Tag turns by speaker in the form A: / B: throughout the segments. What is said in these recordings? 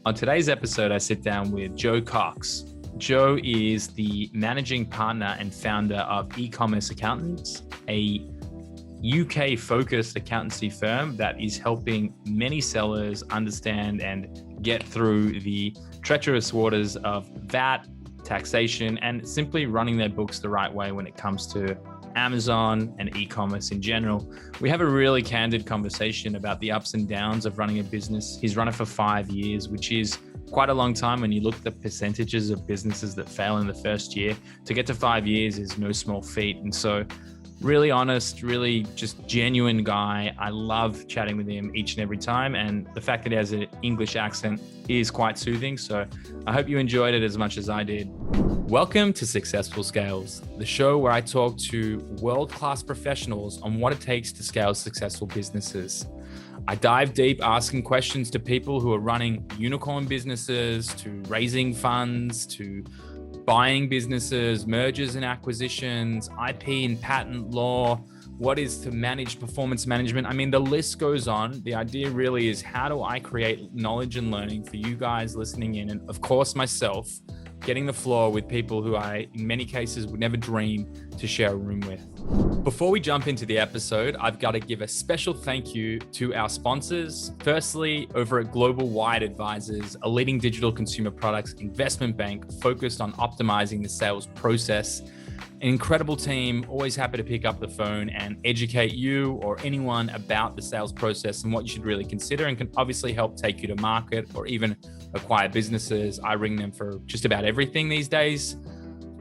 A: On today's episode, I sit down with Joe Cox. Joe is the managing partner and founder of Ecommerce Accountants, a UK-focused accountancy firm that is helping many sellers understand and get through the treacherous waters of VAT, taxation, and simply running their books the right way when it comes to Amazon and e-commerce in general. We have a really candid conversation about the ups and downs of running a business. He's run it for 5 years, which is quite a long time when you look at the percentages of businesses that fail in the first year. To get to 5 years is no small feat. And so really honest, really just genuine guy. I love chatting with him each and every time. And the fact that he has an English accent is quite soothing. So I hope you enjoyed it as much as I did. Welcome to Successful Scales, the show where I talk to world-class professionals on what it takes to scale successful businesses. I dive deep asking questions to people who are running unicorn businesses, to raising funds, to buying businesses, mergers and acquisitions, IP and patent law, what is to manage performance management. I mean, the list goes on. The idea really is, how do I create knowledge and learning for you guys listening in? And of course, myself, getting the floor with people who I, in many cases, would never dream to share a room with. Before we jump into the episode, I've got to give a special thank you to our sponsors. Firstly, over at Global Wide Advisors, a leading digital consumer products investment bank focused on optimizing the sales process. An incredible team, always happy to pick up the phone and educate you or anyone about the sales process and what you should really consider, and can obviously help take you to market or even acquire businesses. I ring them for just about everything these days.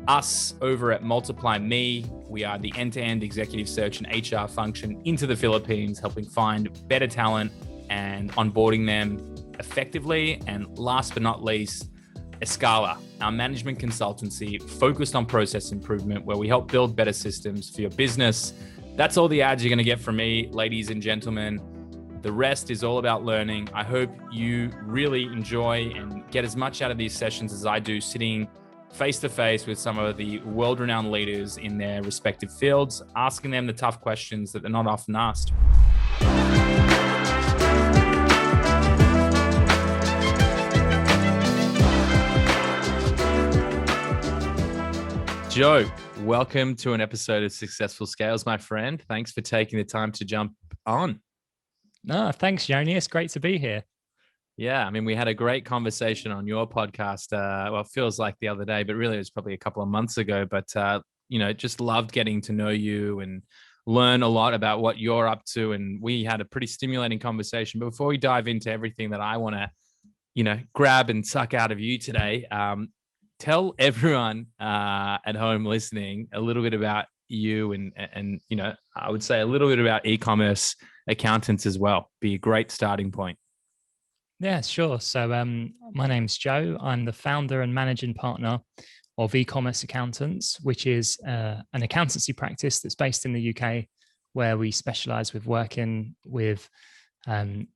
A: Us over at Multiply Me, we are the end-to-end executive search and HR function into the Philippines, helping find better talent and onboarding them effectively. And last but not least, Escala, our management consultancy focused on process improvement, where we help build better systems for your business. That's all the ads you're going to get from me, ladies and gentlemen. The rest is all about learning. I hope you really enjoy and get as much out of these sessions as I do, sitting face-to-face with some of the world-renowned leaders in their respective fields, asking them the tough questions that they're not often asked. Joe, welcome to an episode of Successful Scales, my friend. Thanks for taking the time to jump on.
B: No, thanks, Yoni. It's great to be here.
A: Yeah, I mean, we had a great conversation on your podcast. It feels like the other day, but really it was probably a couple of months ago. But, just loved getting to know you and learn a lot about what you're up to. And we had a pretty stimulating conversation. But before we dive into everything that I want to, grab and suck out of you today, tell everyone at home listening a little bit about you and I would say a little bit about Ecommerce Accountants as well. Be a great starting point.
B: Yeah, sure. So my name's Joe. I'm the founder and managing partner of Ecommerce Accountants, which is an accountancy practice that's based in the UK, where we specialize with working with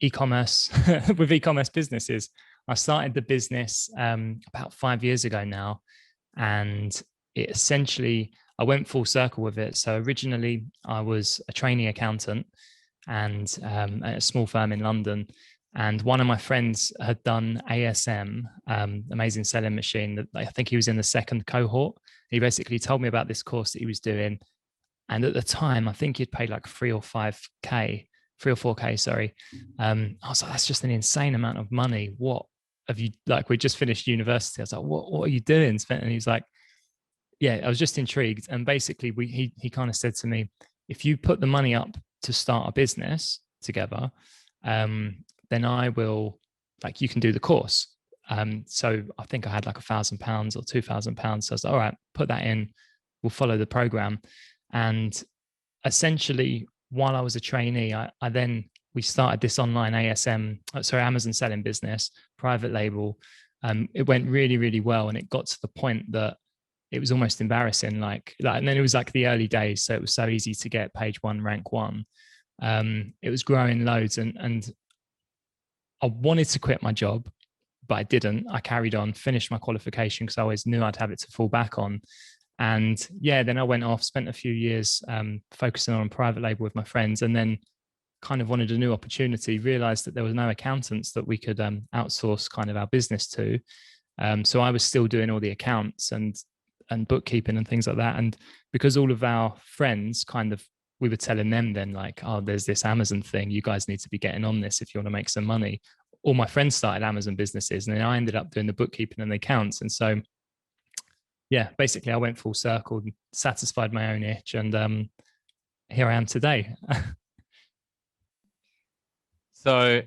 B: e-commerce with e-commerce businesses. I started the business about 5 years ago now, and it essentially, I went full circle with it. So originally I was a trainee accountant and at a small firm in London. And one of my friends had done ASM, Amazing Selling Machine. That I think he was in the second cohort. He basically told me about this course that he was doing. And at the time, I think he'd paid like 3 or 4K, sorry. I was like, that's just an insane amount of money. What have you, like, we just finished university. I was like, what are you doing? And he's like, yeah, I was just intrigued. And basically he kind of said to me, if you put the money up to start a business together, then I will, like, you can do the course. So I think I had like £1,000 or £2,000. So I was like, all right, put that in, we'll follow the program. And essentially, while I was a trainee, we started this online Amazon selling business, private label. It went really, really well. And it got to the point that it was almost embarrassing. And then it was like the early days. So it was so easy to get page 1, rank 1. It was growing loads, and I wanted to quit my job, but I didn't. I carried on, finished my qualification because I always knew I'd have it to fall back on. And yeah, then I went off, spent a few years focusing on private label with my friends, and then kind of wanted a new opportunity, realized that there was no accountants that we could outsource kind of our business to. So I was still doing all the accounts and bookkeeping and things like that. And because all of our friends kind of, we were telling them then like, oh, there's this Amazon thing, you guys need to be getting on this if you want to make some money. All my friends started Amazon businesses, and then I ended up doing the bookkeeping and the accounts. And so, yeah, basically I went full circle and satisfied my own itch. And here I am today.
A: So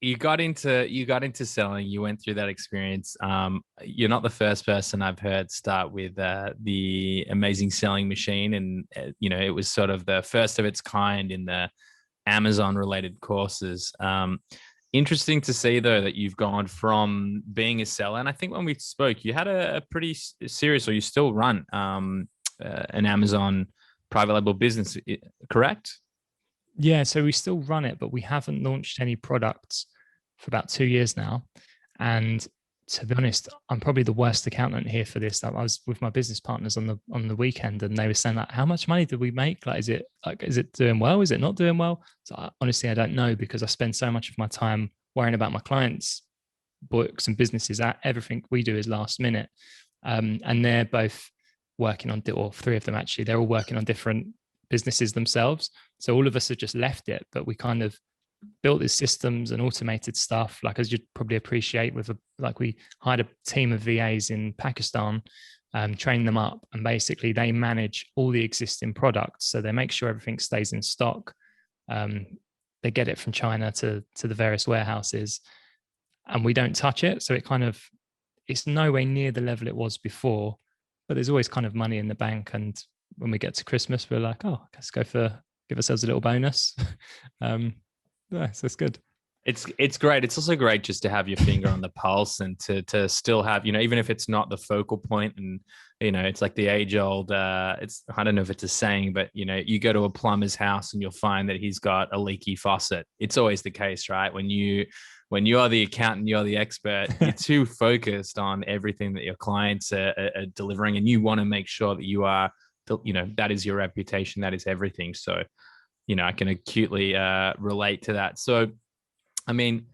A: you got into selling. You went through that experience. You're not the first person I've heard start with the Amazing Selling Machine, and it was sort of the first of its kind in the Amazon related courses. Interesting to see though that you've gone from being a seller, and I think when we spoke, you had a pretty serious, or you still run an Amazon private label business, correct?
B: Yeah, so we still run it, but we haven't launched any products for about 2 years now. And to be honest, I'm probably the worst accountant here for this. I was with my business partners on the weekend, and they were saying like, "How much money did we make? Is it doing well? Is it not doing well?" So honestly, I don't know, because I spend so much of my time worrying about my clients' books and businesses. Everything we do is last minute, and they're both working on, or three of them actually, they're all working on different businesses themselves. So all of us have just left it, but we kind of built these systems and automated stuff, like as you'd probably appreciate, we hired a team of VAs in Pakistan, trained them up, and basically they manage all the existing products. So they make sure everything stays in stock. They get it from China to the various warehouses, and we don't touch it. So it's nowhere near the level it was before, but there's always kind of money in the bank. And when we get to Christmas, we're like, oh, let's give ourselves a little bonus. Yeah, so it's good.
A: It's great. It's also great just to have your finger on the pulse, and to still have, even if it's not the focal point, and it's like the age old, I don't know if it's a saying, but you go to a plumber's house and you'll find that he's got a leaky faucet. It's always the case, right? When you are the accountant, you're the expert, you're too focused on everything that your clients are delivering, and you want to make sure that you are, that is your reputation, that is everything. So, I can acutely relate to that. So, I mean,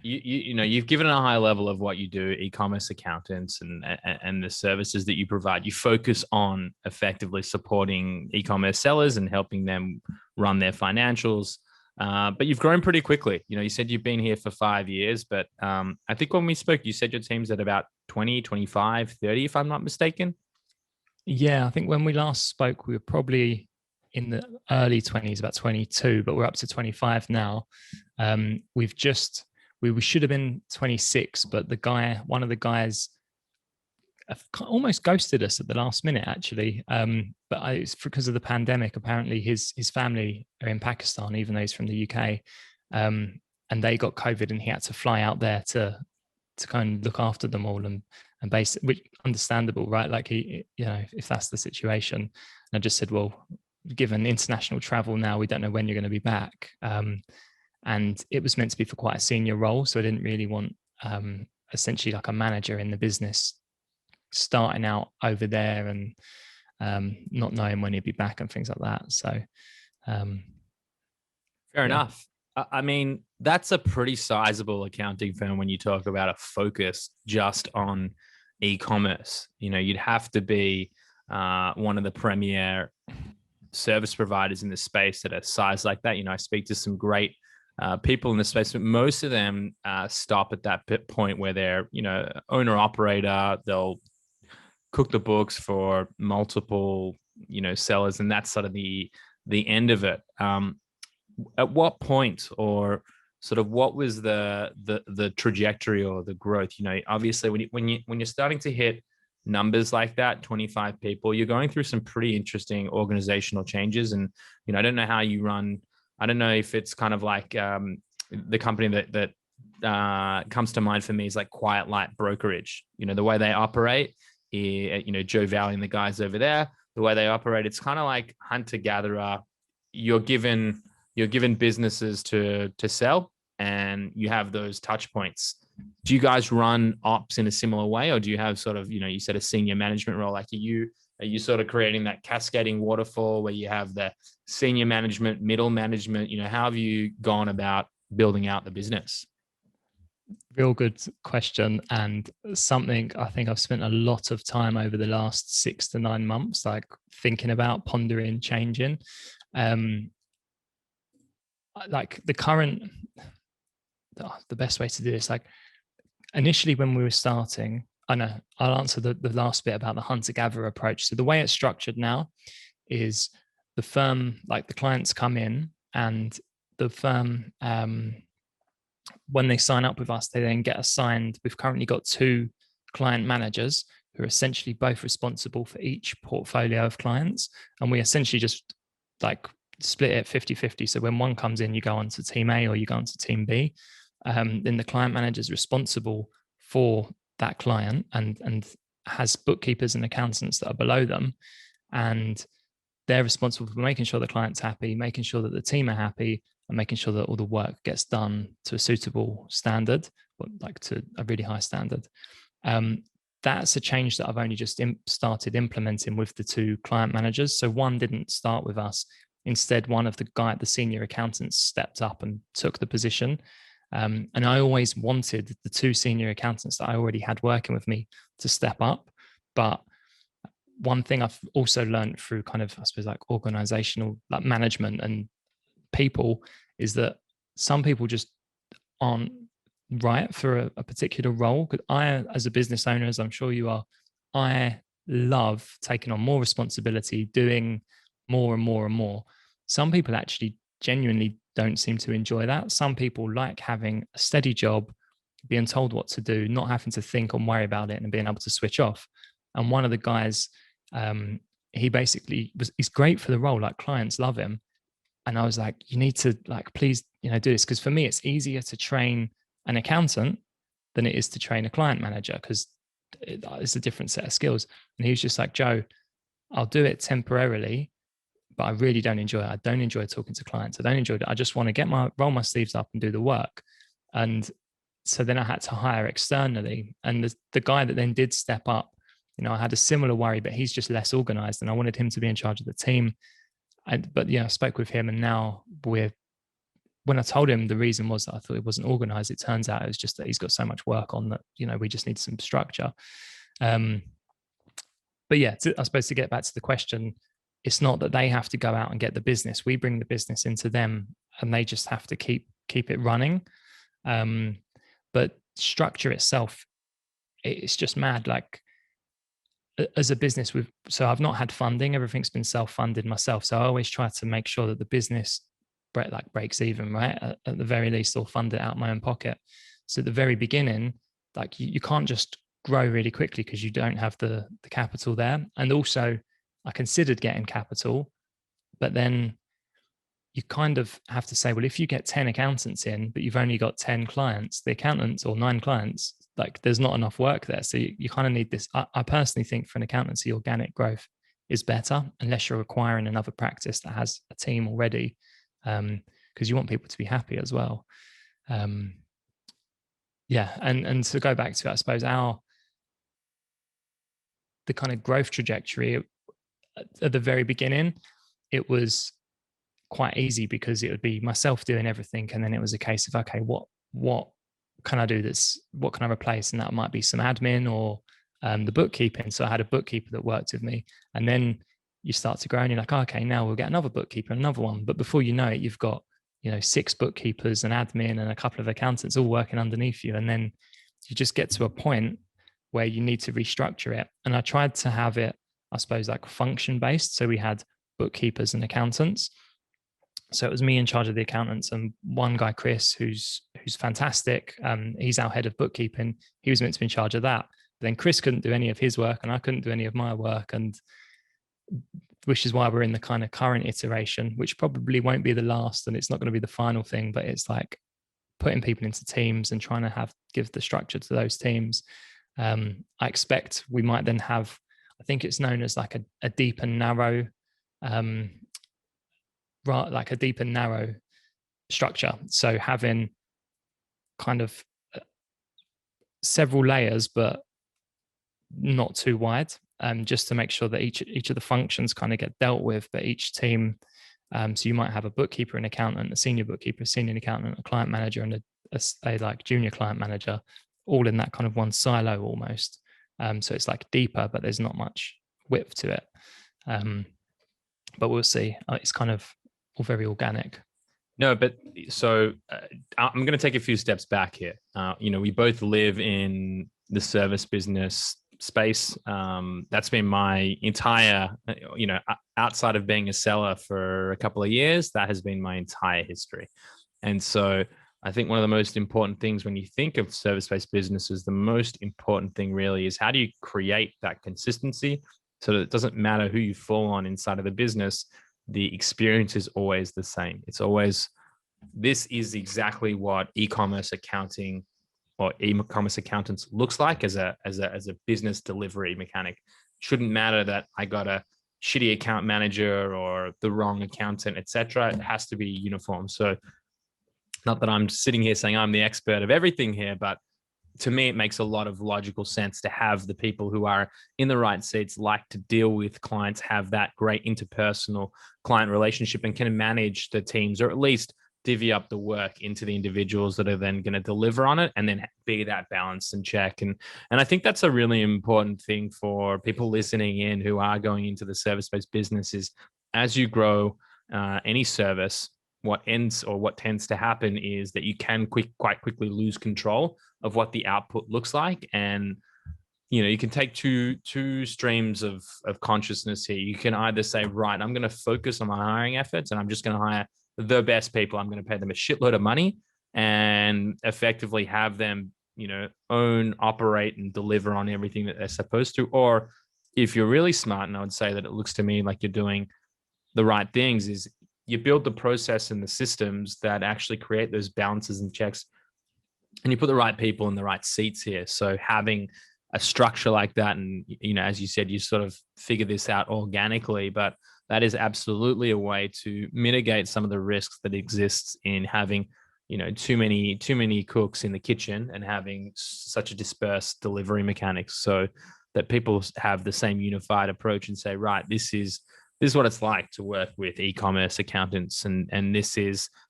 A: you've given a high level of what you do, e-commerce accountants, and the services that you provide. You focus on effectively supporting e-commerce sellers and helping them run their financials. But you've grown pretty quickly. You said you've been here for 5 years, but I think when we spoke, you said your team's at about 20, 25, 30, if I'm not mistaken.
B: Yeah, I think when we last spoke, we were probably in the early 20s, about 22, but we're up to 25 now. We should have been 26, but one of the guys almost ghosted us at the last minute, actually. But it's because of the pandemic. Apparently his family are in Pakistan, even though he's from the UK. And they got COVID, and he had to fly out there to kind of look after them all, and basically, which understandable, right? Like if that's the situation. And I just said, well, given international travel now, we don't know when you're going to be back. And it was meant to be for quite a senior role. So I didn't really want essentially like a manager in the business starting out over there, and not knowing when he'd be back and things like that. So
A: fair enough. I mean, that's a pretty sizable accounting firm when you talk about a focus just on e-commerce. You'd have to be one of the premier service providers in the space at a size like that. I speak to some great people in the space, but most of them stop at that point where they're, owner operator. They'll cook the books for multiple, sellers, and that's sort of the end of it. At what point, or sort of what was the trajectory or the growth? Obviously when you're starting to hit numbers like that, 25 people, you're going through some pretty interesting organizational changes. And I don't know how you run. I don't know if it's kind of like the company that comes to mind for me is like Quiet Light Brokerage. The way they operate, Joe Valley and the guys over there, the way they operate, it's kind of like hunter gatherer. You're given businesses to sell, and you have those touch points. Do you guys run ops in a similar way, or do you have sort of, you said a senior management role? Like, are Are you sort of creating that cascading waterfall where you have the senior management, middle management? How have you gone about building out the business?
B: Real good question, and something I think I've spent a lot of time over the last 6 to 9 months, like thinking about, pondering, changing. Like the best way to do this, like initially when we were starting, I know I'll answer the last bit about the hunter-gatherer approach. So the way it's structured now is the firm, like the clients come in, and the firm, when they sign up with us, they then get assigned. We've currently got 2 client managers who are essentially both responsible for each portfolio of clients. And we essentially just like split it 50-50. So when one comes in, you go on to team A or you go on to team B. Then the client manager is responsible for that client and has bookkeepers and accountants that are below them. And they're responsible for making sure the client's happy, making sure that the team are happy, and making sure that all the work gets done to a suitable standard, but like to a really high standard. That's a change that I've only just started implementing with the 2 client managers. So one didn't start with us. Instead, one of the senior accountants stepped up and took the position. And I always wanted the 2 senior accountants that I already had working with me to step up. But one thing I've also learned through kind of, I suppose, like organizational, like management and people, is that some people just aren't right for a particular role. Because I, as a business owner, as I'm sure you are, I love taking on more responsibility, doing more and more and more. Some people actually genuinely don't seem to enjoy that. Some people like having a steady job, being told what to do, not having to think and worry about it, and being able to switch off. And one of the guys, he basically he's great for the role. Like clients love him. And I was like, you need to like, please, do this. Because for me, it's easier to train an accountant than it is to train a client manager, because it's a different set of skills. And he was just like, Joe, I'll do it temporarily, but I really don't enjoy it. I don't enjoy talking to clients. I don't enjoy it. I just want to roll my sleeves up and do the work. And so then I had to hire externally. And the guy that then did step up, I had a similar worry, but he's just less organized, and I wanted him to be in charge of the team. But I spoke with him, and now when I told him the reason was that I thought it wasn't organized, it turns out it was just that he's got so much work on that, we just need some structure. But yeah, I suppose to get back to the question, it's not that they have to go out and get the business. We bring the business into them, and they just have to keep it running. But structure itself, it's just mad. Like, as a business, so I've not had funding. Everything's been self-funded myself. So I always try to make sure that the business breaks even, right? At the very least, or fund it out of my own pocket. So at the very beginning, like you can't just grow really quickly because you don't have the capital there. And also, I considered getting capital, but then you kind of have to say, well, if you get 10 accountants in, but you've only got 10 clients, the accountants, or 9 clients, like there's not enough work there. So you kind of need this. I personally think for an accountancy, organic growth is better, unless you're acquiring another practice that has a team already, because you want people to be happy as well. Yeah. And to go back to, I suppose, the kind of growth trajectory at the very beginning, it was quite easy because it would be myself doing everything. And then it was a case of, okay, what can I do what can I replace? And that might be some admin or the bookkeeping. So I had a bookkeeper that worked with me, and then you start to grow and you're like, oh, okay, now we'll get another bookkeeper, another one. But before you know it, you've got, 6 bookkeepers, an admin, and a couple of accountants all working underneath you. And then you just get to a point where you need to restructure it. And I tried to have it, I suppose, like function based. So we had bookkeepers and accountants. So it was me in charge of the accountants, and one guy, Chris, who's fantastic. He's our head of bookkeeping. He was meant to be in charge of that. But then Chris couldn't do any of his work, and I couldn't do any of my work. And which is why we're in the kind of current iteration, which probably won't be the last, and it's not going to be the final thing, but it's like putting people into teams and trying to give the structure to those teams. I expect we might then have, I think it's known as like a deep and narrow, like a deep and narrow structure. So having kind of several layers, but not too wide. just to make sure that each of the functions kind of get dealt with, but each team. So you might have a bookkeeper, an accountant, a senior bookkeeper, a senior accountant, a client manager, and a like junior client manager, all in that kind of one silo almost. So it's like deeper, but there's not much width to it. But we'll see. It's kind of all very organic.
A: No, but so I'm going to take a few steps back here. We both live in the service business space. That's been my entire, outside of being a seller for a couple of years, that has been my entire history. And so I think one of the most important things when you think of service-based businesses, the most important thing really is how do you create that consistency so that it doesn't matter who you fall on inside of the business, the experience is always the same. It's always, this is exactly what e-commerce accounting or e-commerce accountants looks like as a business delivery mechanic. Shouldn't matter that I got a shitty account manager or the wrong accountant, etc. It has to be uniform. So not that I'm sitting here saying I'm the expert of everything here, but to me, it makes a lot of logical sense to have the people who are in the right seats, like to deal with clients, have that great interpersonal client relationship and can manage the teams, or at least divvy up the work into the individuals that are then going to deliver on it and then be that balance and check. And I think that's a really important thing for people listening in who are going into the service-based business is as you grow any service, what tends to happen is that you can quite quickly lose control of what the output looks like. And you can take two streams of consciousness here. You can either say, right, I'm going to focus on my hiring efforts and I'm just going to hire the best people. I'm going to pay them a shitload of money and effectively have them, own, operate, and deliver on everything that they're supposed to. Or if you're really smart, and I would say that it looks to me like you're doing the right things, is you build the process and the systems that actually create those balances and checks, and you put the right people in the right seats here. So having a structure like that, and as you said, you sort of figure this out organically, but that is absolutely a way to mitigate some of the risks that exists in having too many cooks in the kitchen and having such a dispersed delivery mechanics, so that people have the same unified approach and say, right, this is what it's like to work with e-commerce accountants, and this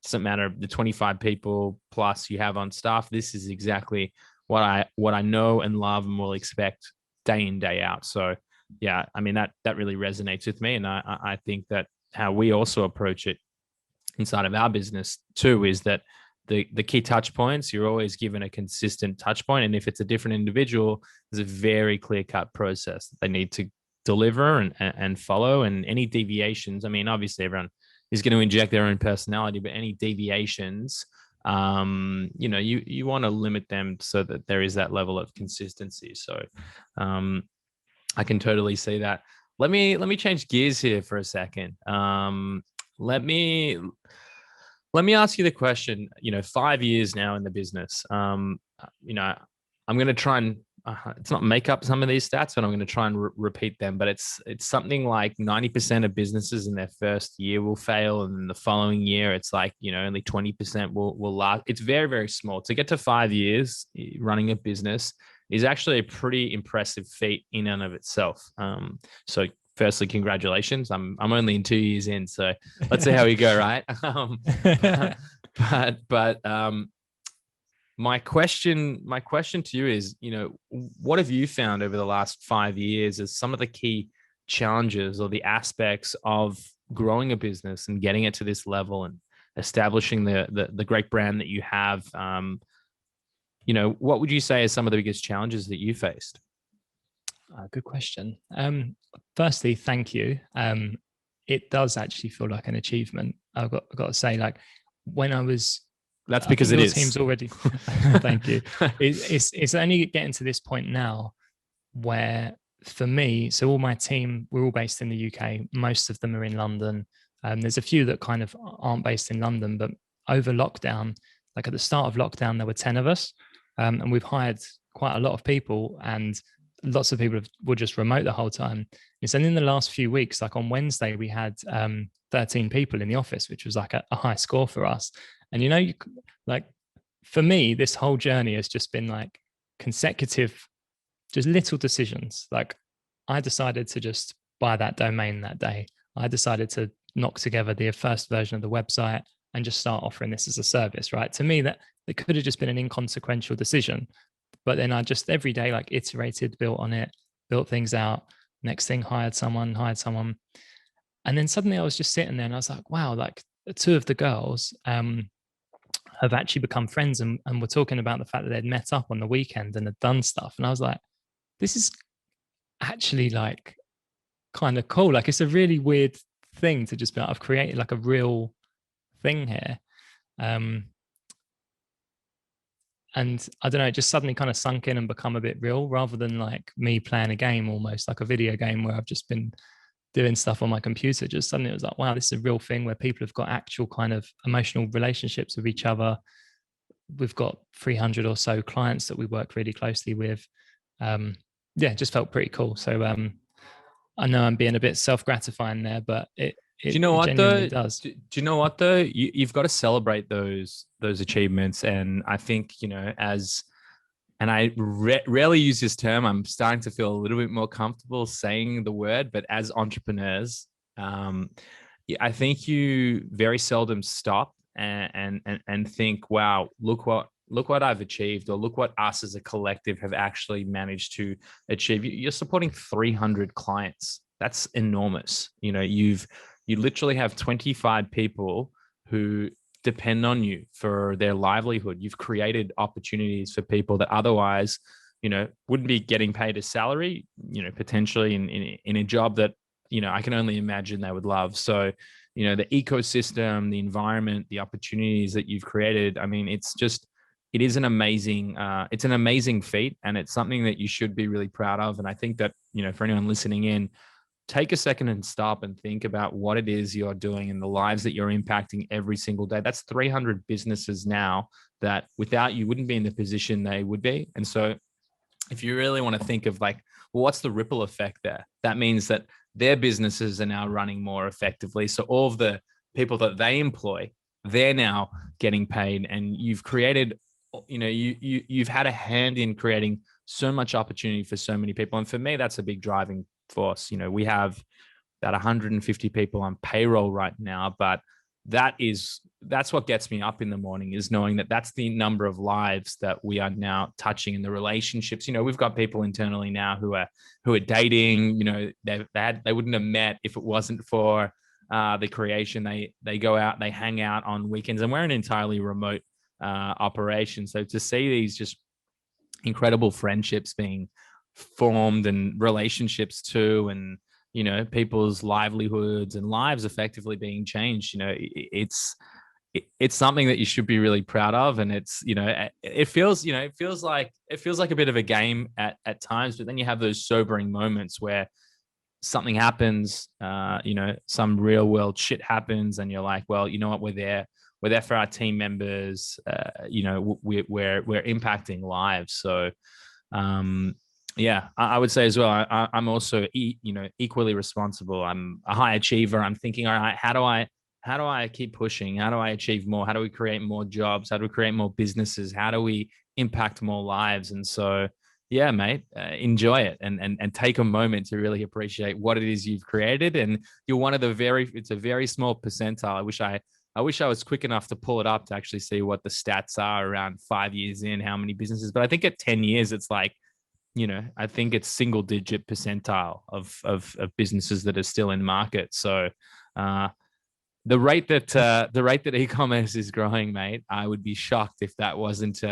A: doesn't matter the 25 people plus you have on staff. This is exactly what I know and love and will expect day in, day out. So yeah, I mean, that really resonates with me. And I think that how we also approach it inside of our business too is that the key touch points, you're always given a consistent touch point. And if it's a different individual, there's a very clear cut process that they need to deliver and follow. And any deviations, I mean, obviously everyone is going to inject their own personality, but any deviations, you want to limit them so that there is that level of consistency. So I can totally see that. Let me change gears here for a second. Let me ask you the question. 5 years now in the business. I'm going to try and it's not make up some of these stats, but I'm going to try and repeat them. But it's something like 90% of businesses in their first year will fail, and then the following year it's like only 20% will last. It's very, very small. To get to 5 years running a business is actually a pretty impressive feat in and of itself. So firstly, congratulations. I'm only in 2 years in, so let's see how we go, right? But my question to you is, what have you found over the last 5 years as some of the key challenges or the aspects of growing a business and getting it to this level and establishing the great brand that you have? What would you say are some of the biggest challenges that you faced?
B: Good question. Firstly, thank you. It does actually feel like an achievement. I've got to say, like when I was,
A: that's because it is.
B: Team's already. Thank you. It's only getting to this point now where, for me, so all my team, we're all based in the UK. Most of them are in London. There's a few that kind of aren't based in London, but over lockdown, like at the start of lockdown, there were 10 of us, and we've hired quite a lot of people, and lots of people were just remote the whole time. And in the last few weeks, like on Wednesday, we had 13 people in the office, which was like a high score for us. And like for me, this whole journey has just been like consecutive, just little decisions. Like I decided to just buy that domain that day. I decided to knock together the first version of the website and just start offering this as a service, right? To me, that it could have just been an inconsequential decision. But then I just every day like iterated, built on it, built things out. Next thing, hired someone. And then suddenly I was just sitting there and I was like, wow, like two of the girls have actually become friends and were talking about the fact that they'd met up on the weekend and had done stuff. And I was like, this is actually like kind of cool. Like it's a really weird thing to just be like, I've created like a real thing here. And I don't know, it just suddenly kind of sunk in and become a bit real rather than like me playing a game, almost like a video game where I've just been doing stuff on my computer. Just suddenly it was like, wow, this is a real thing where people have got actual kind of emotional relationships with each other. We've got 300 or so clients that we work really closely with. Yeah, it just felt pretty cool. So I know I'm being a bit self-gratifying there, but it genuinely does.
A: Do you know what though? You've got to celebrate those achievements, and I think and I rarely use this term. I'm starting to feel a little bit more comfortable saying the word, but as entrepreneurs, I think you very seldom stop and think, wow, look what I've achieved, or look what us as a collective have actually managed to achieve. You're supporting 300 clients. That's enormous. You literally have 25 people who depend on you for their livelihood. You've created opportunities for people that otherwise, wouldn't be getting paid a salary, potentially in a job that, I can only imagine they would love. So, the ecosystem, the environment, the opportunities that you've created, I mean, it is an amazing feat, and it's something that you should be really proud of. And I think that, for anyone listening in, take a second and stop and think about what it is you're doing and the lives that you're impacting every single day. That's 300 businesses now that without you wouldn't be in the position they would be. And so if you really want to think of like, well, what's the ripple effect there? That means that their businesses are now running more effectively. So all of the people that they employ, they're now getting paid, and you've created, you've had a hand in creating so much opportunity for so many people. And for me, that's a big driving force. We have about 150 people on payroll right now, but that's what gets me up in the morning, is knowing that that's the number of lives that we are now touching in the relationships. We've got people internally now who are dating. They wouldn't have met if it wasn't for the creation. They go out, they hang out on weekends, and we're an entirely remote operation. So to see these just incredible friendships being formed, and relationships too, and people's livelihoods and lives effectively being changed, it's something that you should be really proud of. And it feels like a bit of a game at times, but then you have those sobering moments where something happens, some real world shit happens, and you're like, well, you know what, we're there for our team members. We're impacting lives. So yeah, I would say as well, I'm also equally responsible. I'm a high achiever. I'm thinking, all right, how do I keep pushing? How do I achieve more? How do we create more jobs? How do we create more businesses? How do we impact more lives? And so yeah, mate, enjoy it and take a moment to really appreciate what it is you've created. And you're one of it's a very small percentile. I wish I was quick enough to pull it up to actually see what the stats are around 5 years in, how many businesses. But I think at 10 years, it's like, I think it's single digit percentile of businesses that are still in market. So the rate that e-commerce is growing, mate, I would be shocked if that wasn't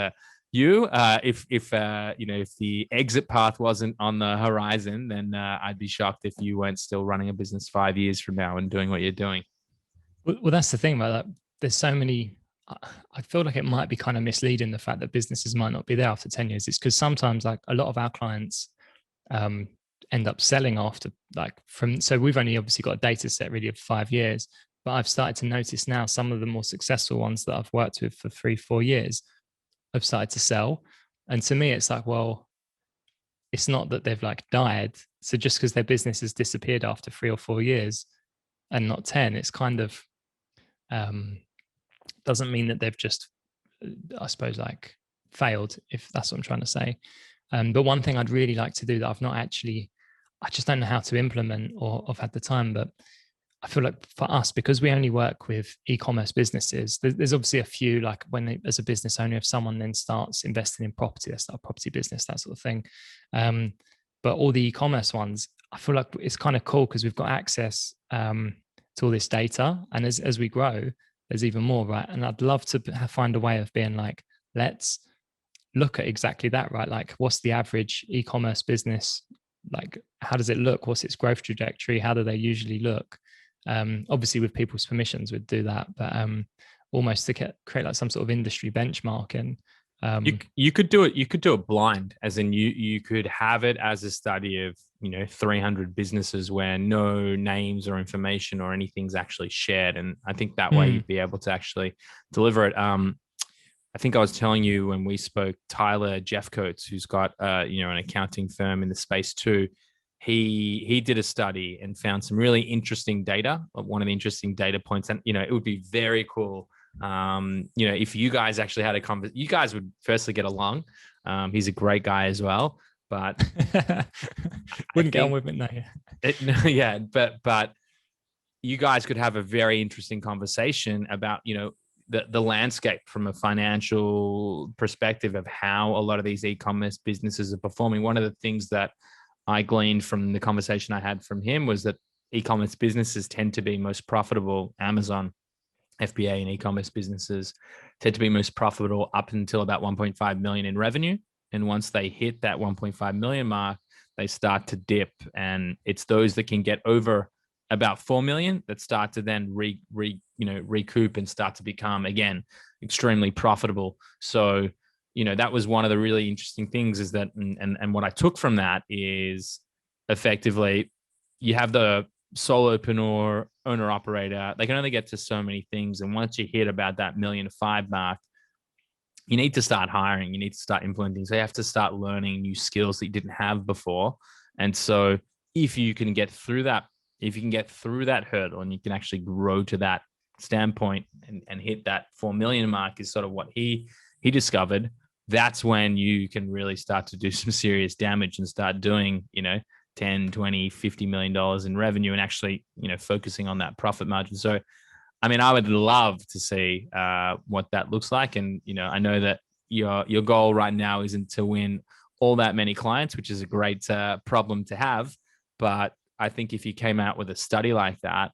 A: you. If the exit path wasn't on the horizon, then I'd be shocked if you weren't still running a business 5 years from now and doing what you're doing.
B: Well, that's the thing about that. There's so many. I feel like it might be kind of misleading, the fact that businesses might not be there after 10 years. It's because sometimes like a lot of our clients end up selling after so we've only obviously got a data set really of 5 years, but I've started to notice now some of the more successful ones that I've worked with for 3-4 years have started to sell. And to me, it's like, well, it's not that they've like died. So just because their business has disappeared after 3 or 4 years and not 10, it's kind of doesn't mean that they've just, I suppose, like failed, if that's what I'm trying to say. But one thing I'd really like to do that I've not actually, I just don't know how to implement or I've had the time. But I feel like for us, because we only work with e-commerce businesses, there's obviously a few, like when they, as a business owner, if someone then starts investing in property, they start a property business, that sort of thing. But all the e-commerce ones, I feel like it's kind of cool because we've got access to all this data. And as we grow, there's even more, right? And I'd love to find a way of being like, let's look at exactly that, right? Like, what's the average e-commerce business? Like, how does it look? What's its growth trajectory? How do they usually look? Obviously, with people's permissions, we'd do that, but almost to create like some sort of industry benchmark. And
A: you could do it. You could do it blind, as in you could have it as a study of 300 businesses where no names or information or anything's actually shared, and I think that way you'd be able to actually deliver it. I think I was telling you when we spoke, Tyler Jeffcoats, who's got an accounting firm in the space too. He did a study and found some really interesting data. One of the interesting data points, and it would be very cool. If you guys actually had a conversation, you guys would firstly get along. He's a great guy as well, but
B: wouldn't get on with it, no.
A: Yeah, but you guys could have a very interesting conversation about the landscape from a financial perspective of how a lot of these e-commerce businesses are performing. One of the things that I gleaned from the conversation I had from him was that e-commerce businesses tend to be most profitable. Amazon, FBA, and e-commerce businesses tend to be most profitable up until about 1.5 million in revenue. And once they hit that 1.5 million mark, they start to dip. And it's those that can get over about 4 million that start to then recoup and start to become, again, extremely profitable. So, that was one of the really interesting things, is that, and what I took from that is effectively you have the solopreneur, owner operator, they can only get to so many things. And once you hit about that 1.5 million mark, you need to start hiring, you need to start implementing. So you have to start learning new skills that you didn't have before. And so if you can get through that hurdle and you can actually grow to that standpoint and hit that 4 million mark, is sort of what he discovered. That's when you can really start to do some serious damage and start doing, 10, 20, $50 million in revenue, and actually, focusing on that profit margin. So, I mean, I would love to see what that looks like. And, I know that your goal right now isn't to win all that many clients, which is a great problem to have. But I think if you came out with a study like that,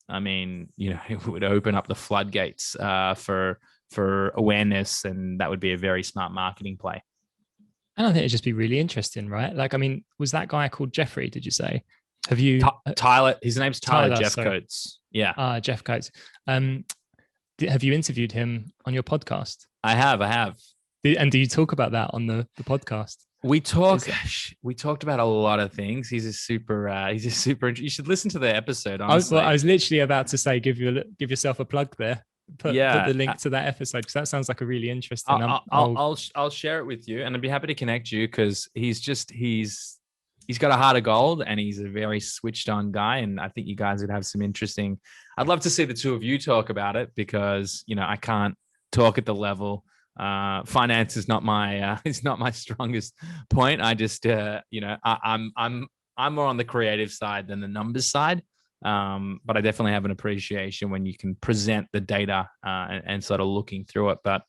A: I mean, it would open up the floodgates for awareness, and that would be a very smart marketing play.
B: And I think it'd just be really interesting, right? Like, I mean, was that guy called Jeffrey? Did you say? Have you
A: Tyler? His name's Tyler Jeffcoats. Yeah.
B: Jeff Coates. Have you interviewed him on your podcast?
A: I have.
B: And do you talk about that on the podcast?
A: We talked about a lot of things. He's a super. You should listen to the episode. Honestly.
B: I was literally about to say, give yourself a plug there. Put the link to that episode, because that sounds like a really interesting.
A: I'll share it with you, and I'd be happy to connect you, because he's got a heart of gold, and he's a very switched on guy. And I think you guys would have some interesting. I'd love to see the two of you talk about it, because I can't talk at the level. Finance is not my strongest point. I just I'm more on the creative side than the numbers side. But I definitely have an appreciation when you can present the data and sort of looking through it. But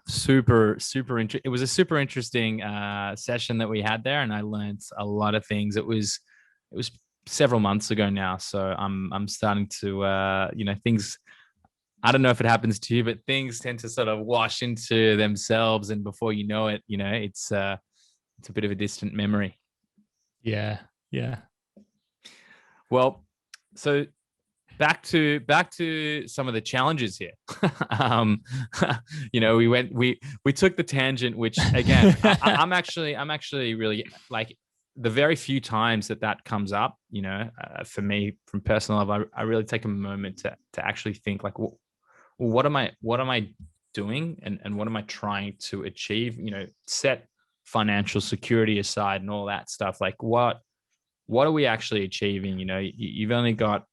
A: super interesting. It was a super interesting session that we had there, and I learned a lot of things. It was several months ago now, so I'm starting to things. I don't know if it happens to you, but things tend to sort of wash into themselves, and before you know it, it's a bit of a distant memory.
B: Yeah.
A: Well, so back to some of the challenges here. We took the tangent, which again, I'm actually really like, the very few times that comes up, for me from personal level, I really take a moment to actually think like, well, what am I doing, and what am I trying to achieve? Set financial security aside and all that stuff. Like, what are we actually achieving? You've only got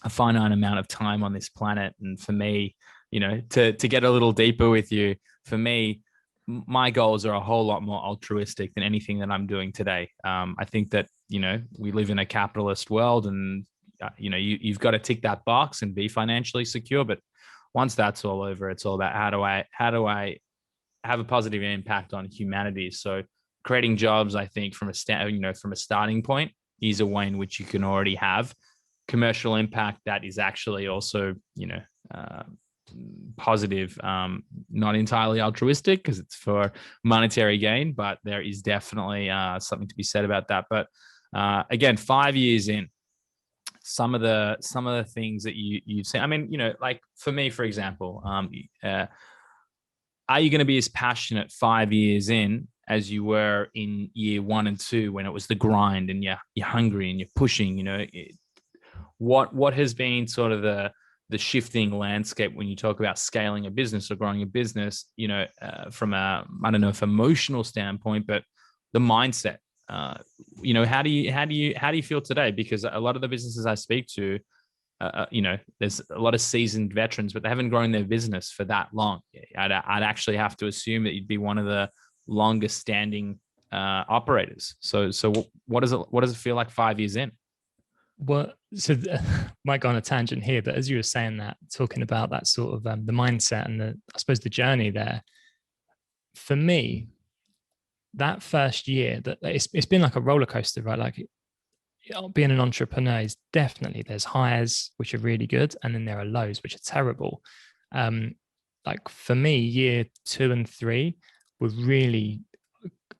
A: a finite amount of time on this planet. And for me, to get a little deeper with you, for me, my goals are a whole lot more altruistic than anything that I'm doing today. I think that, we live in a capitalist world, and you've got to tick that box and be financially secure. But once that's all over, it's all about how do I have a positive impact on humanity. So creating jobs, I think, from a starting point, is a way in which you can already have commercial impact that is actually also uh, positive, not entirely altruistic because it's for monetary gain, but there is definitely something to be said about that. But again, 5 years in, some of the things that you've seen. I mean, like for me, for example, are you going to be as passionate 5 years in as you were in year 1 and 2 when it was the grind and you're hungry and you're pushing? What has been sort of the shifting landscape when you talk about scaling a business or growing a business? From a, I don't know if emotional standpoint, but the mindset. How do you feel today? Because a lot of the businesses I speak to, there's a lot of seasoned veterans, but they haven't grown their business for that long. I'd actually have to assume that you'd be one of the longest standing operators. So what does it feel like 5 years in?
B: Well, so might go on a tangent here, but as you were saying that, talking about that sort of the mindset and I suppose the journey there, for me, that first year, that it's been like a roller coaster, right? Like being an entrepreneur is definitely, there's highs which are really good, and then there are lows which are terrible. Like for me, year 2 and 3 were really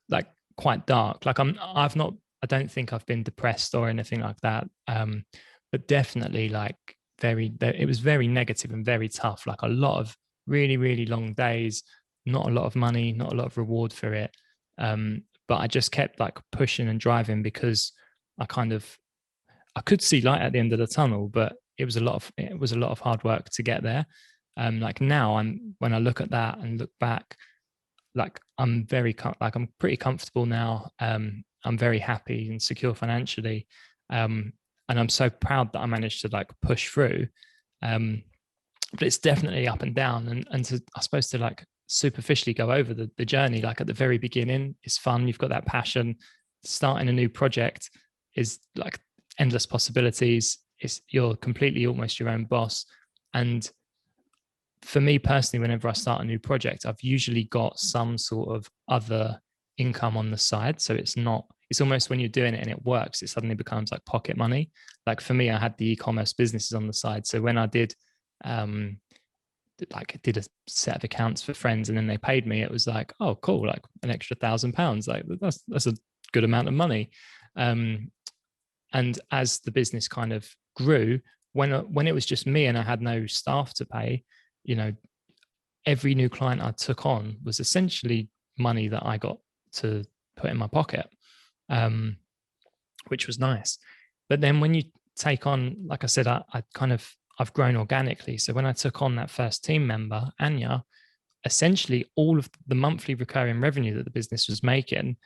B: like quite dark. Like I don't think I've been depressed or anything like that. But definitely like it was very negative and very tough. Like a lot of really, really long days, not a lot of money, not a lot of reward for it. But I just kept like pushing and driving because I could see light at the end of the tunnel, but it was a lot of hard work to get there. Like now when I look at that and look back, like I'm pretty comfortable now. I'm very happy and secure financially. And I'm so proud that I managed to like push through. But it's definitely up and down, and I suppose to like superficially go over the journey, like at the very beginning, it's fun. You've got that passion. Starting a new project is like endless possibilities. You're completely almost your own boss. And for me personally, whenever I start a new project, I've usually got some sort of other income on the side. So it's almost when you're doing it and it works, it suddenly becomes like pocket money. Like for me, I had the e-commerce businesses on the side. So when I did a set of accounts for friends and then they paid me, it was like, oh, cool, like an extra £1,000. Like that's a good amount of money. And as the business kind of grew, when it was just me and I had no staff to pay, every new client I took on was essentially money that I got to put in my pocket, which was nice. But then when you take on, like I said, I've grown organically. So when I took on that first team member, Anya, essentially all of the monthly recurring revenue that the business was making,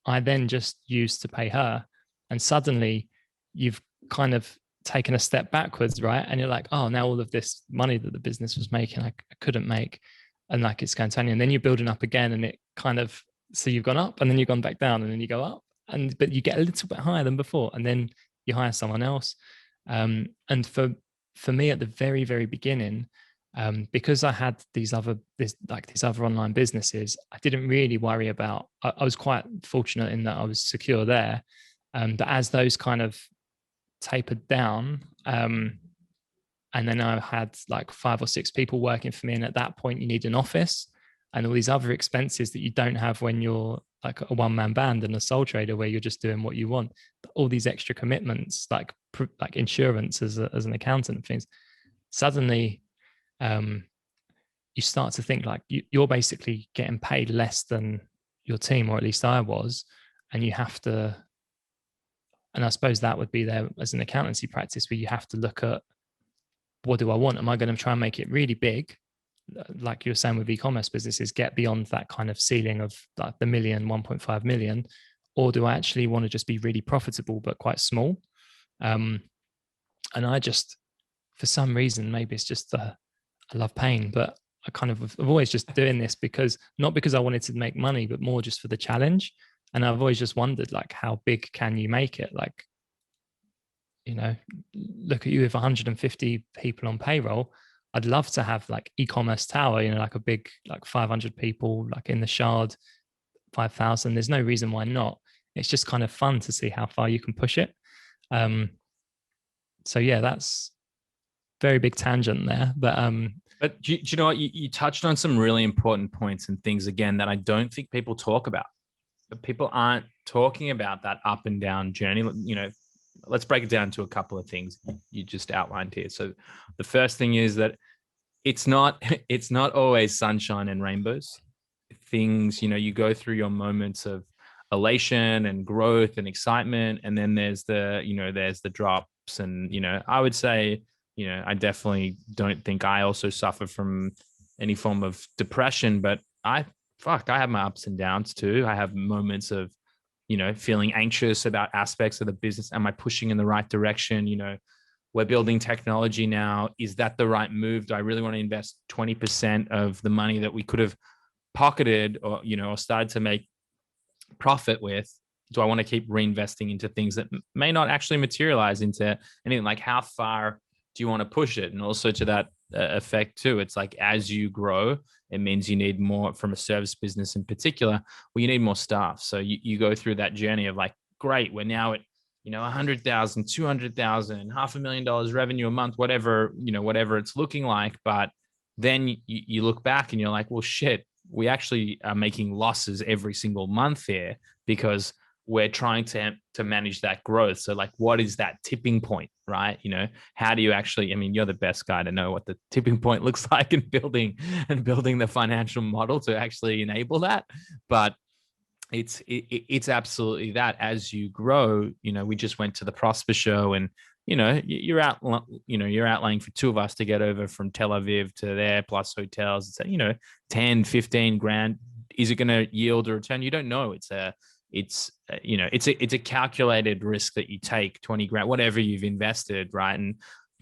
B: I then just used to pay her. And suddenly you've kind of taken a step backwards, right? And you're like, oh, now all of this money that the business was making, I couldn't make. And like it's going to Anya. And then you're building up again, and it kind of, so you've gone up and then you've gone back down and then you go up. But you get a little bit higher than before. And then you hire someone else. And for me at the very, very beginning, because I had these other online businesses, I didn't really worry about. I was quite fortunate in that I was secure there, but as those kind of tapered down, and then I had like 5 or 6 people working for me, and at that point you need an office and all these other expenses that you don't have when you're like a one-man band and a sole trader where you're just doing what you want. All these extra commitments, like insurance as an accountant and things, suddenly you start to think like you're basically getting paid less than your team, or at least I was, and you have to. And I suppose that would be there as an accountancy practice where you have to look at, what do I want? Am I going to try and make it really big? Like you were saying with e-commerce businesses, get beyond that kind of ceiling of like the 1.5 million, or do I actually want to just be really profitable but quite small? And I just, for some reason, maybe it's just I love pain, but I've always just doing this because not because I wanted to make money, but more just for the challenge. And I've always just wondered, like, how big can you make it? Like, you know, look at you with 150 people on payroll. I'd love to have like e-commerce tower, you know, like a big, like 500 people, like in the Shard, 5,000. There's no reason why not. It's just kind of fun to see how far you can push it. Um, so yeah, that's very big tangent there,
A: but do you know what? You touched on some really important points and things again that I don't think people talk about. But people aren't talking about that up and down journey. You know, let's break it down to a couple of things you just outlined here. So the first thing is that it's not always sunshine and rainbows. Things, you know, you go through your moments of elation and growth and excitement, and then there's the drops. And, you know, I would say, you know, I definitely don't think I also suffer from any form of depression, but I have my ups and downs too. I have moments of, you know, feeling anxious about aspects of the business. Am I pushing in the right direction? You know, we're building technology now. Is that the right move? Do I really want to invest 20% of the money that we could have pocketed or, you know, or started to make profit with? Do I want to keep reinvesting into things that may not actually materialize into anything? Like, how far do you want to push it? And also to that effect too, it's like, as you grow, it means you need more from a service business in particular, well, you need more staff. So you go through that journey of like, great, we're now at, you know, 100,000, 200,000, $500,000 revenue a month, whatever, you know, whatever it's looking like. But then you look back and you're like, well, shit, we actually are making losses every single month here because we're trying to manage that growth. So like, what is that tipping point, right? You know, how do you actually, I mean, you're the best guy to know what the tipping point looks like in building the financial model to actually enable that. But it's absolutely that. As you grow, you know, we just went to the Prosper show, and you know, you're outlaying for two of us to get over from Tel Aviv to there, plus hotels. It's, you know, 10, 15 grand. Is it going to yield a return? You don't know. It's a calculated risk that you take, 20 grand, whatever you've invested, right? And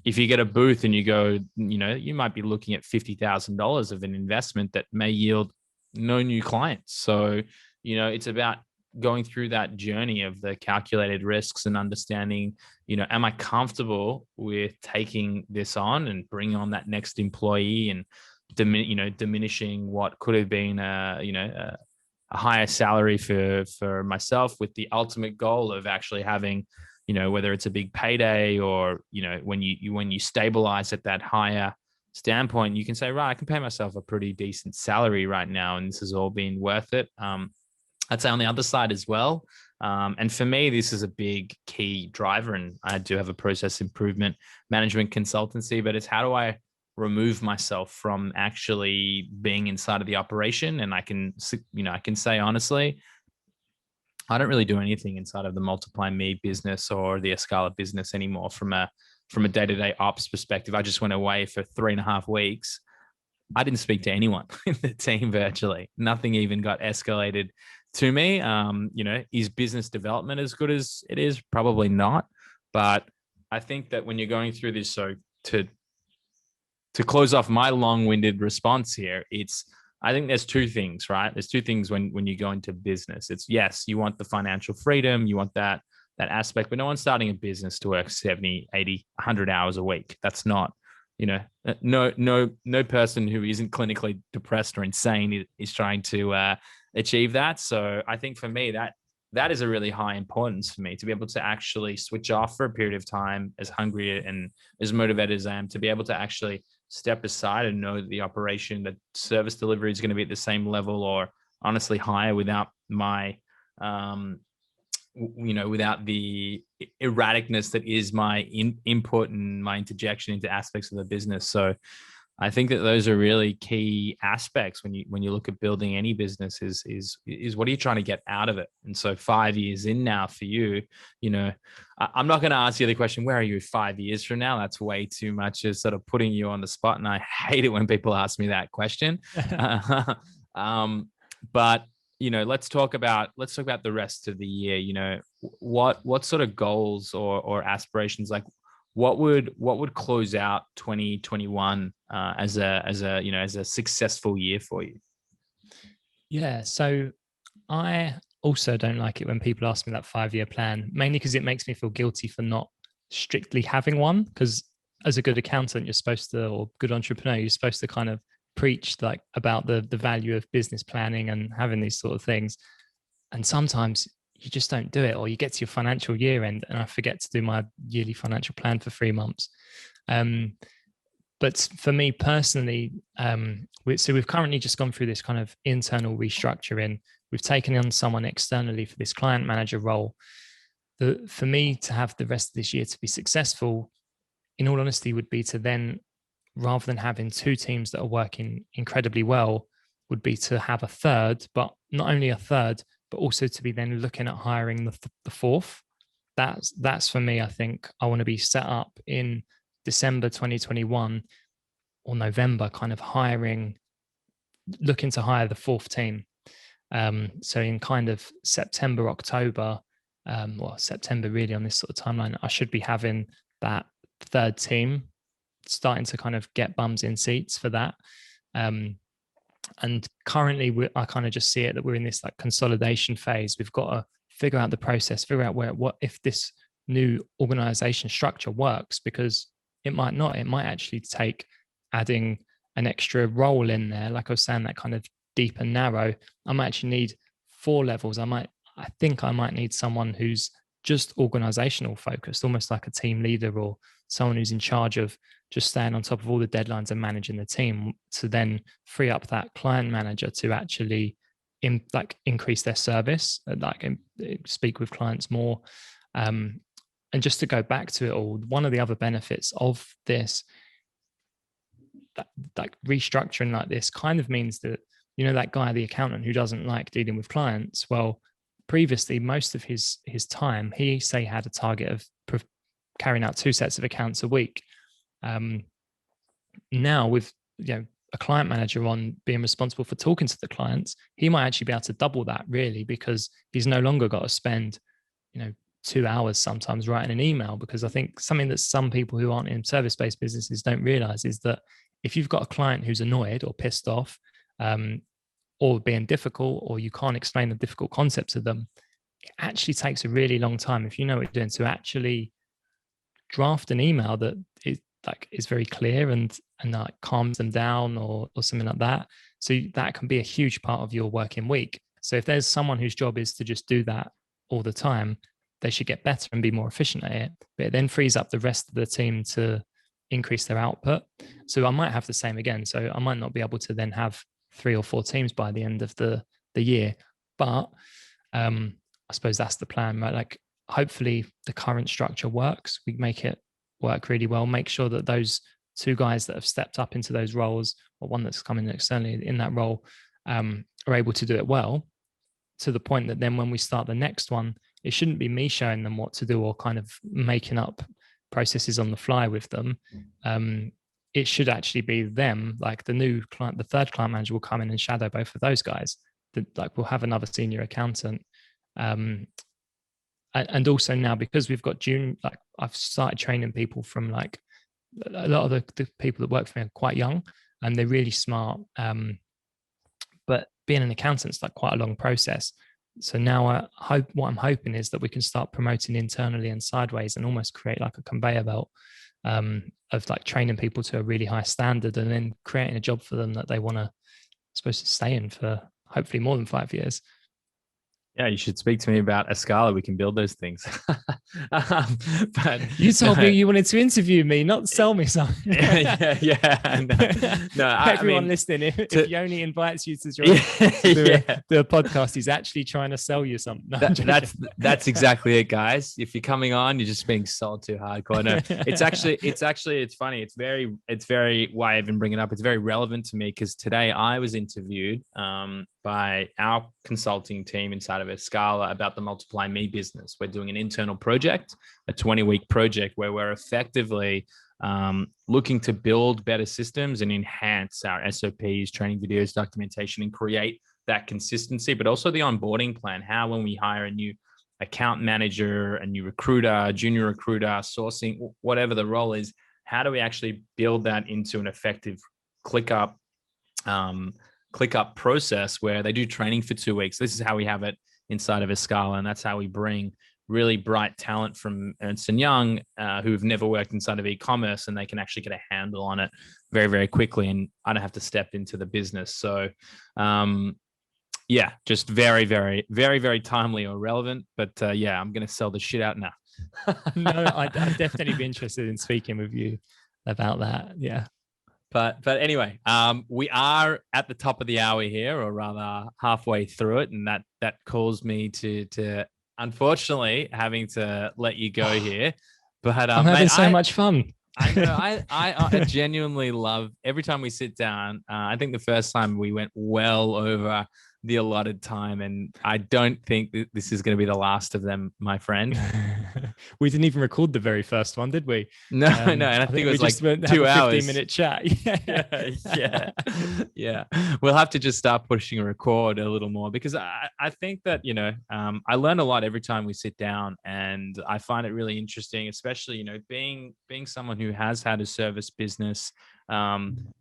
A: if you get a booth and you go, you know, you might be looking at $50,000 of an investment that may yield no new clients. So, you know, it's about going through that journey of the calculated risks and understanding, you know, am I comfortable with taking this on and bringing on that next employee and diminishing what could have been a higher salary for myself, with the ultimate goal of actually having, you know, whether it's a big payday or, you know, when you stabilize at that higher standpoint, you can say, right, I can pay myself a pretty decent salary right now, and this has all been worth it. I'd say on the other side as well. And for me, this is a big key driver, and I do have a process improvement management consultancy, but it's how do I remove myself from actually being inside of the operation? And I can say honestly, I don't really do anything inside of the Multiply Me business or the Escala business anymore from a day-to-day ops perspective. I just went away for 3.5 weeks. I didn't speak to anyone in the team virtually. Nothing even got escalated to me. You know, is business development as good as it is? Probably not. But I think that when you're going through this, so to close off my long-winded response here, I think there's two things, right? There's two things when you go into business. It's, yes, you want the financial freedom, you want that aspect, but no one's starting a business to work 70, 80, 100 hours a week. That's not, you know, no person who isn't clinically depressed or insane is trying to achieve that. So I think for me, that is a really high importance for me, to be able to actually switch off for a period of time, as hungry and as motivated as I am, to be able to actually step aside and know that the operation, that service delivery is going to be at the same level or honestly higher without my, without the erraticness that is my input and my interjection into aspects of the business. So I think that those are really key aspects when you look at building any business is what are you trying to get out of it? And so 5 years in now for you, you know, I'm not going to ask you the question, where are you 5 years from now? That's way too much of sort of putting you on the spot. And I hate it when people ask me that question. But, you know, let's talk about the rest of the year. You know, what sort of goals or aspirations, like what would close out 2021 as a successful year for you?
B: Yeah. So I also don't like it when people ask me that 5-year plan, mainly because it makes me feel guilty for not strictly having one. Because as a good accountant, you're supposed to, or good entrepreneur, you're supposed to kind of preach like about the value of business planning and having these sort of things. And sometimes you just don't do it, or you get to your financial year end and I forget to do my yearly financial plan for 3 months. But for me personally, we've currently just gone through this kind of internal restructuring. We've taken on someone externally for this client manager role. For me to have the rest of this year to be successful, in all honesty, would be to then, rather than having 2 teams that are working incredibly well, would be to have a third, but not only a third, but also to be then looking at hiring the fourth. That's for me. I think I want to be set up in December 2021 or November, kind of looking to hire the fourth team. So in kind of September, October, September really on this sort of timeline, I should be having that third team starting to kind of get bums in seats for that. And currently I kind of just see it that we're in this like consolidation phase. We've got to figure out the process, figure out what if this new organization structure works, because it might not. It might actually take adding an extra role in there. Like I was saying, that kind of deep and narrow. I might actually need 4 levels. I think I might need someone who's just organizational focused, almost like a team leader or someone who's in charge of just staying on top of all the deadlines and managing the team, to then free up that client manager to actually increase their service, speak with clients more. And just to go back to it all, one of the other benefits of this, that restructuring like this kind of means that, that guy, the accountant who doesn't like dealing with clients, well, previously, most of his time, he had a target of carrying out 2 sets of accounts a week. Now with a client manager on being responsible for talking to the clients, he might actually be able to double that, really, because he's no longer got to spend 2 hours sometimes writing an email. Because I think something that some people who aren't in service-based businesses don't realize is that if you've got a client who's annoyed or pissed off, or being difficult, or you can't explain the difficult concepts to them, it actually takes a really long time, if you know what you're doing, to actually draft an email that is very clear and calms them down or something like that. So that can be a huge part of your working week. So if there's someone whose job is to just do that all the time, they should get better and be more efficient at it. But it then frees up the rest of the team to increase their output. So I might have the same again. So I might not be able to then have 3 or 4 teams by the end of the year. But I suppose that's the plan, right? Like, hopefully the current structure works. We make it work really well, make sure that those 2 guys that have stepped up into those roles, or one that's coming externally in that role, are able to do it well, to the point that then when we start the next one, it shouldn't be me showing them what to do or kind of making up processes on the fly with them. It should actually be them, like the new client, the third client manager will come in and shadow both of those guys. We'll have another senior accountant. And also now, because we've got I've started training people from a lot of the people that work for me are quite young and they're really smart. But being an accountant's quite a long process. So now what I'm hoping is that we can start promoting internally and sideways and almost create a conveyor belt of training people to a really high standard, and then creating a job for them that they want to, supposed to stay in for hopefully more than 5 years.
A: Yeah, you should speak to me about a Scala. We can build those things.
B: But you told me you wanted to interview me, not sell me something. No, everyone listening, if Yoni invites you to join the podcast, he's actually trying to sell you something. No,
A: that's exactly it, guys. If you're coming on, you're just being sold too hardcore. No, it's funny. It's very why I even bring it up. It's very relevant to me because today I was interviewed by our consulting team inside of Scala about the Multiply Me business. We're doing an internal project, a 20-week project where we're effectively looking to build better systems and enhance our SOPs, training videos, documentation, and create that consistency, but also the onboarding plan. How, when we hire a new account manager, a new recruiter, junior recruiter, sourcing, whatever the role is, how do we actually build that into an effective ClickUp process where they do training for 2 weeks? This is how we have it inside of Escala, and that's how we bring really bright talent from Ernst & Young who've never worked inside of e-commerce, and they can actually get a handle on it very, very quickly, and I don't have to step into the business. So yeah, just very, very, very, very timely or relevant. But yeah, I'm going to sell the shit out now.
B: No, I'd definitely be interested in speaking with you about that. Yeah.
A: But anyway, we are at the top of the hour here, or rather halfway through it, and that calls me to unfortunately having to let you go here. But
B: I'm having so much fun.
A: I know. I genuinely love every time we sit down. I think the first time we went well over the allotted time, and I don't think this is going to be the last of them, my friend.
B: We didn't even record the very first one, did we?
A: No, and I think it was like 2 hours.
B: 15-minute chat.
A: Yeah. We'll have to just start pushing a record a little more, because I think that, I learn a lot every time we sit down, and I find it really interesting, especially, being someone who has had a service business,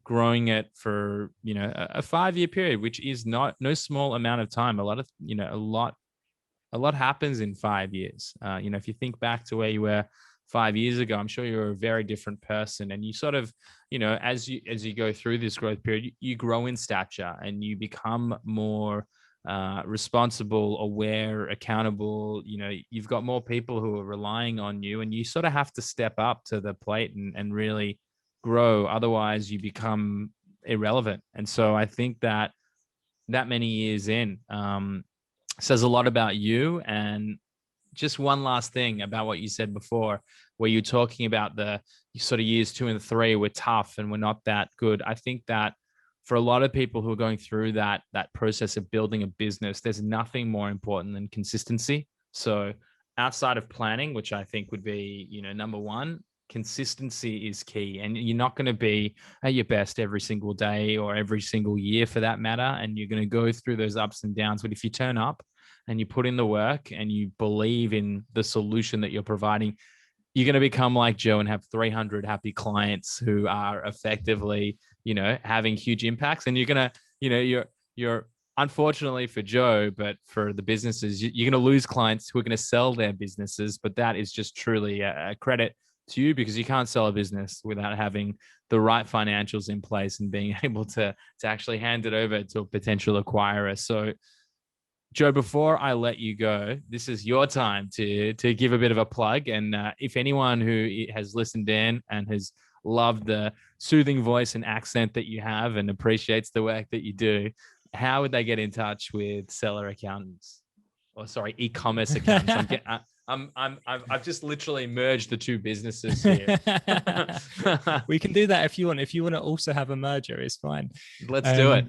A: growing it for, a 5-year period, which is no small amount of time. A lot happens in 5 years. If you think back to where you were 5 years ago, I'm sure you're a very different person. And you sort of, as you go through this growth period, you grow in stature and you become more responsible, aware, accountable. You've got more people who are relying on you, and you sort of have to step up to the plate and really grow. Otherwise, you become irrelevant. And so I think that many years in, says a lot about you. And just one last thing about what you said before, where you're talking about the sort of years 2 and 3 were tough and we're not that good. I think that for a lot of people who are going through that process of building a business, there's nothing more important than consistency. So outside of planning, which I think would be, number one, consistency is key. And you're not going to be at your best every single day or every single year for that matter. And you're going to go through those ups and downs. But if you turn up and you put in the work and you believe in the solution that you're providing, you're going to become like Joe and have 300 happy clients who are effectively, having huge impacts. And you're going to, you're unfortunately for Joe, but for the businesses, you're going to lose clients who are going to sell their businesses. But that is just truly a credit to you, because you can't sell a business without having the right financials in place and being able to actually hand it over to a potential acquirer. So Joe, before I let you go, this is your time to give a bit of a plug. And if anyone who has listened in and has loved the soothing voice and accent that you have and appreciates the work that you do, how would they get in touch with Seller Accountants? Or sorry, e-commerce accountants. I've just literally merged the two businesses here.
B: We can do that if you want. If you want to also have a merger, it's fine.
A: Let's do it.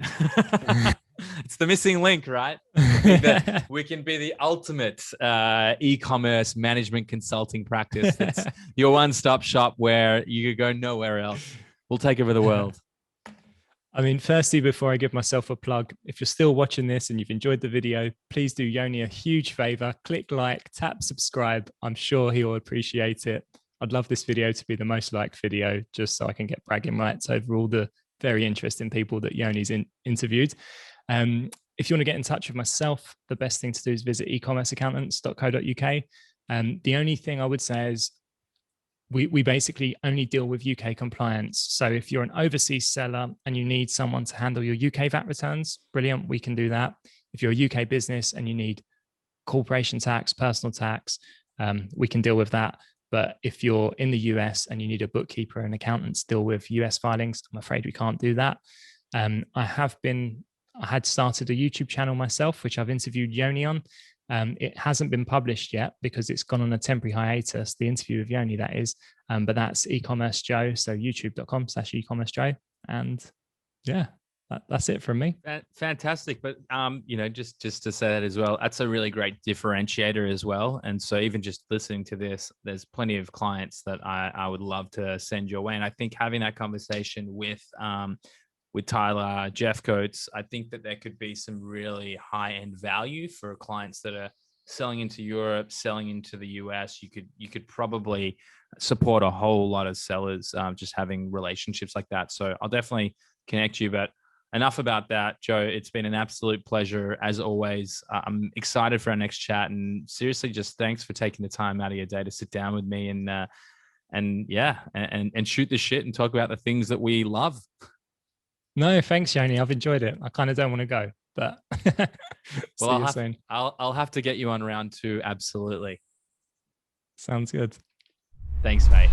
A: It's the missing link, right? I think that we can be the ultimate e-commerce management consulting practice. That's your one-stop shop where you could go nowhere else. We'll take over the world.
B: I mean, firstly, before I give myself a plug, if you're still watching this and you've enjoyed the video, please do Yoni a huge favor. Click like, tap subscribe. I'm sure he will appreciate it. I'd love this video to be the most liked video, just so I can get bragging rights over all the very interesting people that Yoni's interviewed. If you want to get in touch with myself, the best thing to do is visit ecommerceaccountants.co.uk. The only thing I would say is we basically only deal with UK compliance. So if you're an overseas seller and you need someone to handle your UK VAT returns, brilliant, we can do that. If you're a UK business and you need corporation tax, personal tax, we can deal with that. But if you're in the US and you need a bookkeeper and accountant to deal with US filings, I'm afraid we can't do that. I had started a YouTube channel myself, which I've interviewed Yoni on. It hasn't been published yet because it's gone on a temporary hiatus, the interview with Yoni, that is. But that's e-commerce Joe, so youtube.com/ecommerce Joe. And yeah, that's it from me.
A: Fantastic. But just to say that as well, that's a really great differentiator as well. And so even just listening to this, there's plenty of clients that I would love to send your way. And I think having that conversation with Tyler, Jeff Coates, I think that there could be some really high-end value for clients that are selling into Europe, selling into the US, you could probably support a whole lot of sellers, just having relationships like that. So I'll definitely connect you. But enough about that, Joe. It's been an absolute pleasure as always. I'm excited for our next chat, and seriously, just thanks for taking the time out of your day to sit down with me and yeah, and shoot the shit and talk about the things that we love.
B: No, thanks, Yoni. I've enjoyed it. I kind of don't want to go, but
A: Well,
B: see you soon.
A: I'll have to get you on round two. Absolutely.
B: Sounds good.
A: Thanks, mate.